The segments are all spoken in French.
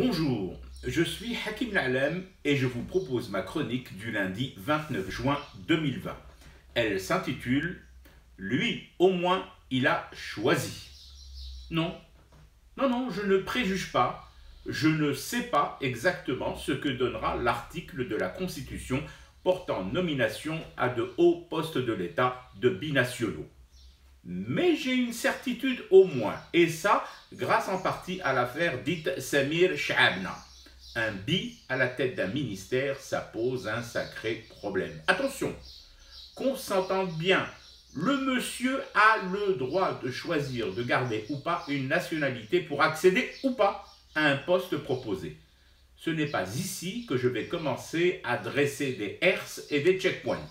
Bonjour, je suis Hakim Na'lem et je vous propose ma chronique du lundi 29 juin 2020. Elle s'intitule « Lui, au moins, il a choisi ». Non, je ne préjuge pas, je ne sais pas exactement ce que donnera l'article de la Constitution portant nomination à de hauts postes de l'État de binationaux. Mais j'ai une certitude au moins, et ça grâce en partie à l'affaire dite Samir Chhabna. Un bi à la tête d'un ministère, ça pose un sacré problème. Attention, qu'on s'entende bien, le monsieur a le droit de choisir de garder ou pas une nationalité pour accéder ou pas à un poste proposé. Ce n'est pas ici que je vais commencer à dresser des herses et des checkpoints.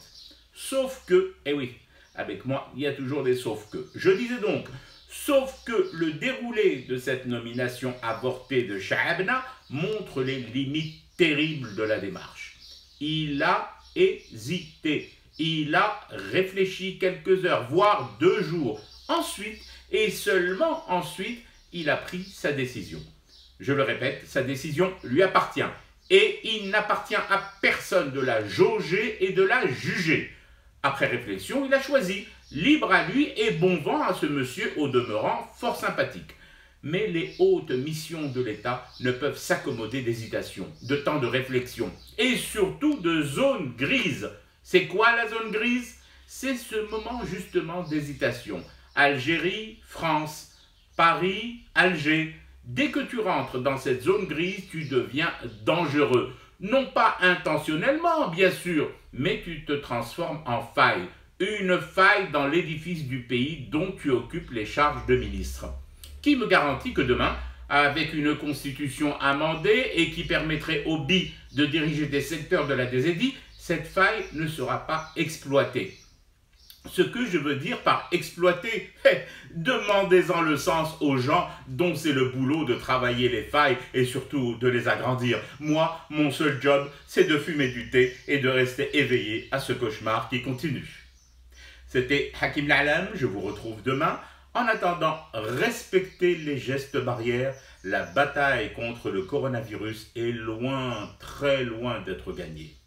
Sauf que, eh oui, avec moi, il y a toujours des sauf que. Je disais donc, sauf que le déroulé de cette nomination avortée de Chhabna montre les limites terribles de la démarche. Il a hésité, il a réfléchi quelques heures, voire 2 jours. Ensuite, et seulement ensuite, il a pris sa décision. Je le répète, sa décision lui appartient. Et il n'appartient à personne de la jauger et de la juger. Après réflexion, il a choisi. Libre à lui et bon vent à ce monsieur au demeurant fort sympathique. Mais les hautes missions de l'État ne peuvent s'accommoder d'hésitation, de temps de réflexion et surtout de zone grise. C'est quoi la zone grise? C'est ce moment justement d'hésitation. Algérie, France, Paris, Alger. Dès que tu rentres dans cette zone grise, tu deviens dangereux. Non pas intentionnellement, bien sûr, mais tu te transformes en faille. Une faille dans l'édifice du pays dont tu occupes les charges de ministre. Qui me garantit que demain, avec une constitution amendée et qui permettrait aux BI de diriger des secteurs de la DZI, cette faille ne sera pas exploitée? Ce que je veux dire par exploiter, demandez-en le sens aux gens dont c'est le boulot de travailler les failles et surtout de les agrandir. Moi, mon seul job, c'est de fumer du thé et de rester éveillé à ce cauchemar qui continue. C'était Hakim Na'lem, je vous retrouve demain. En attendant, respectez les gestes barrières. La bataille contre le coronavirus est loin, très loin d'être gagnée.